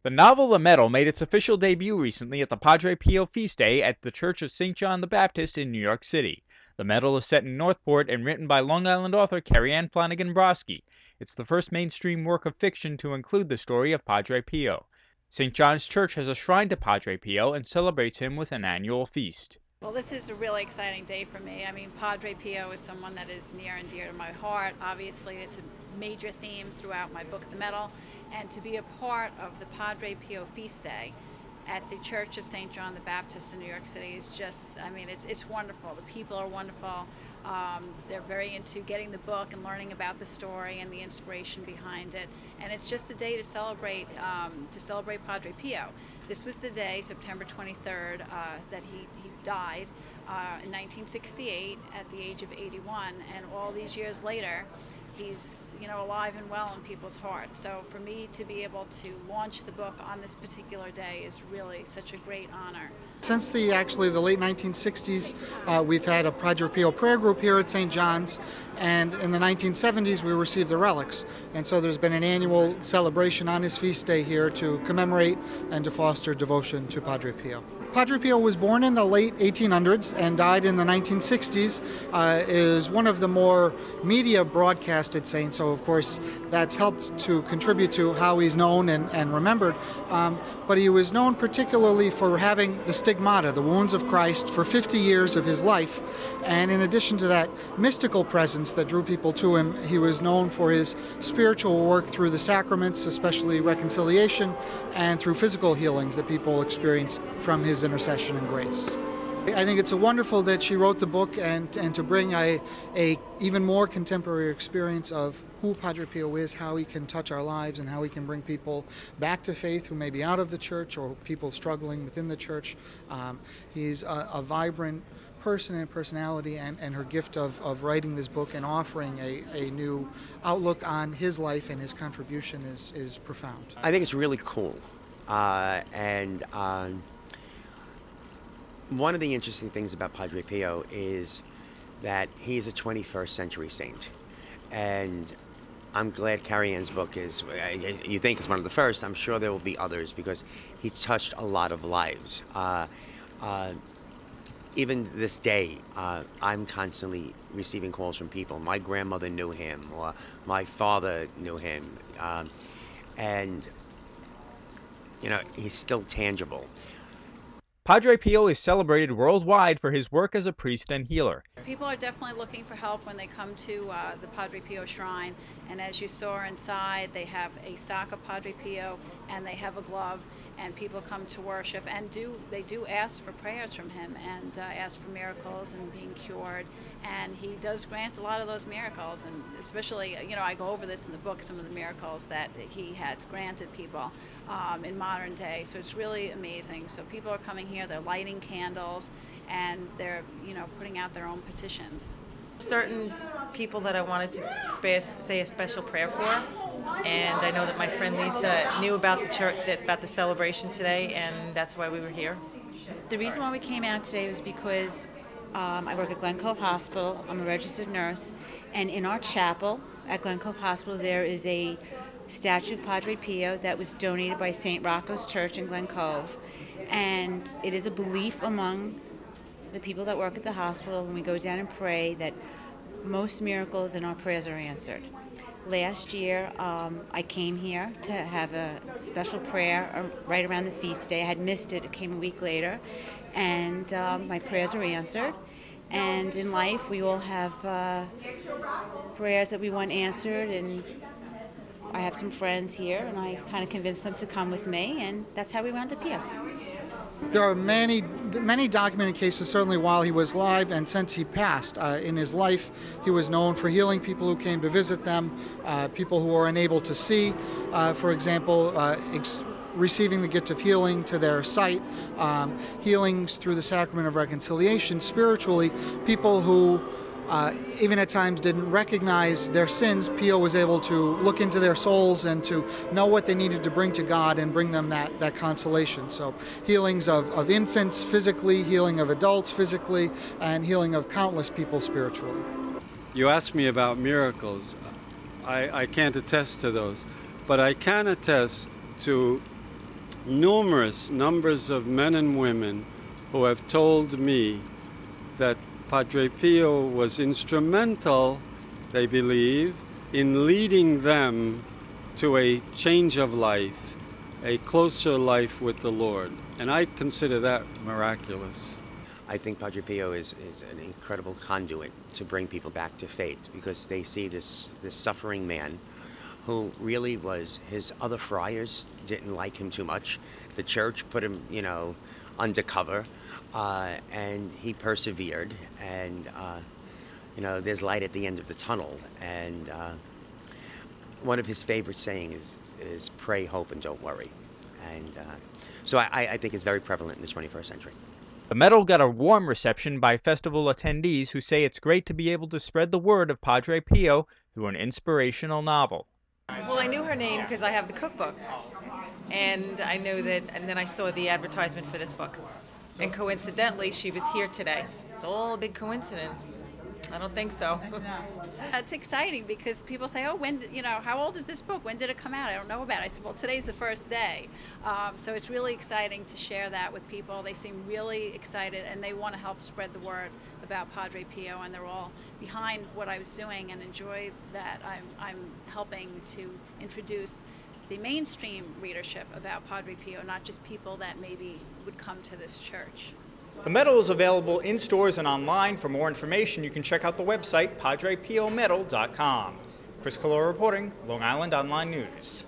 The novel The Medal made its official debut recently at the Padre Pio feast day at the Church of St. John the Baptist in New York City. The Medal is set in Northport and written by Long Island author Kerriann Flanagan Brosky. It's the first mainstream work of fiction to include the story of Padre Pio. St. John's Church has a shrine to Padre Pio and celebrates him with an annual feast. Well, this is a really exciting day for me. I mean, Padre Pio is someone that is near and dear to my heart. Obviously, it's a major theme throughout my book, The Medal, and to be a part of the Padre Pio feast day at the Church of St. John the Baptist in New York City is just, I mean, it's wonderful. The people are wonderful. They're very into getting the book and learning about the story and the inspiration behind it. And it's just a day to celebrate Padre Pio. This was the day, September 23rd, that he died in 1968 at the age of 81. And all these years later, he's, alive and well in people's hearts. So for me to be able to launch the book on this particular day is really such a great honor. Since the late 1960s, we've had a Padre Pio prayer group here at St. John's, and in the 1970s we received the relics. And so there's been an annual celebration on his feast day here to commemorate and to foster devotion to Padre Pio. Padre Pio was born in the late 1800s and died in the 1960s, is one of the more media broadcasted saints, so of course that's helped to contribute to how he's known and remembered. But he was known particularly for having the stigmata, the wounds of Christ, for 50 years of his life. And in addition to that mystical presence that drew people to him, he was known for his spiritual work through the sacraments, especially reconciliation, and through physical healings that people experienced from his intercession and grace. I think it's wonderful that she wrote the book and to bring a even more contemporary experience of who Padre Pio is, how he can touch our lives, and how he can bring people back to faith who may be out of the church or people struggling within the church. He's a vibrant person and personality, and her gift of writing this book and offering a new outlook on his life and his contribution is profound. I think it's really cool. One of the interesting things about Padre Pio is that he's a 21st century saint. And I'm glad Kerriann's book is, you think is one of the first. I'm sure there will be others because he's touched a lot of lives. Even this day, I'm constantly receiving calls from people. My grandmother knew him, or my father knew him. He's still tangible. Padre Pio is celebrated worldwide for his work as a priest and healer. People are definitely looking for help when they come to the Padre Pio shrine, and as you saw inside, they have a sock of Padre Pio and they have a glove, and people come to worship and they do ask for prayers from him and ask for miracles and being cured, and he does grant a lot of those miracles, and especially, I go over this in the book, some of the miracles that he has granted people in modern day, so it's really amazing. So people are coming here, they're lighting candles, and they're, putting out their own petitions. Certain people that I wanted to say a special prayer for, and I know that my friend Lisa knew about the church, about the celebration today, and that's why we were here. The reason why we came out today was because I work at Glen Cove Hospital. I'm a registered nurse, and in our chapel at Glen Cove Hospital there is a statue of Padre Pio that was donated by St. Rocco's Church in Glen Cove, and it is a belief among the people that work at the hospital when we go down and pray that most miracles and our prayers are answered. Last year I came here to have a special prayer right around the feast day. I had missed it, it came a week later, and my prayers were answered. And in life we all have prayers that we want answered, and I have some friends here, and I kind of convinced them to come with me, and that's how we wound up here. There are many documented cases, certainly while he was alive and since he passed. In his life, he was known for healing people who came to visit them, people who were unable to see, for example, receiving the gift of healing to their sight, healings through the sacrament of reconciliation spiritually, people who even at times didn't recognize their sins. Pio was able to look into their souls and to know what they needed to bring to God and bring them that consolation. So healings of infants physically, healing of adults physically, and healing of countless people spiritually. You asked me about miracles. I can't attest to those, but I can attest to numerous numbers of men and women who have told me that Padre Pio was instrumental, they believe, in leading them to a change of life, a closer life with the Lord. And I consider that miraculous. I think Padre Pio is an incredible conduit to bring people back to faith, because they see this suffering man who really was, his other friars didn't like him too much. The church put him, undercover, and he persevered, and there's light at the end of the tunnel. And one of his favorite sayings is pray, hope, and don't worry. And so I think it's very prevalent in the 21st century. The medal got a warm reception by festival attendees who say it's great to be able to spread the word of Padre Pio through an inspirational novel. Well, I knew her name because I have the cookbook, and I knew that, and then I saw the advertisement for this book. And coincidentally, she was here today. It's all a big coincidence. I don't think so. It's exciting because people say, oh, how old is this book? When did it come out? I don't know about it. I said, well, today's the first day. So it's really exciting to share that with people. They seem really excited, and they want to help spread the word about Padre Pio, and they're all behind what I was doing and enjoy that I'm helping to introduce the mainstream readership about Padre Pio, not just people that maybe would come to this church. The medal is available in stores and online. For more information, you can check out the website, padrepiomedal.com. Chris Collora reporting, Long Island Online News.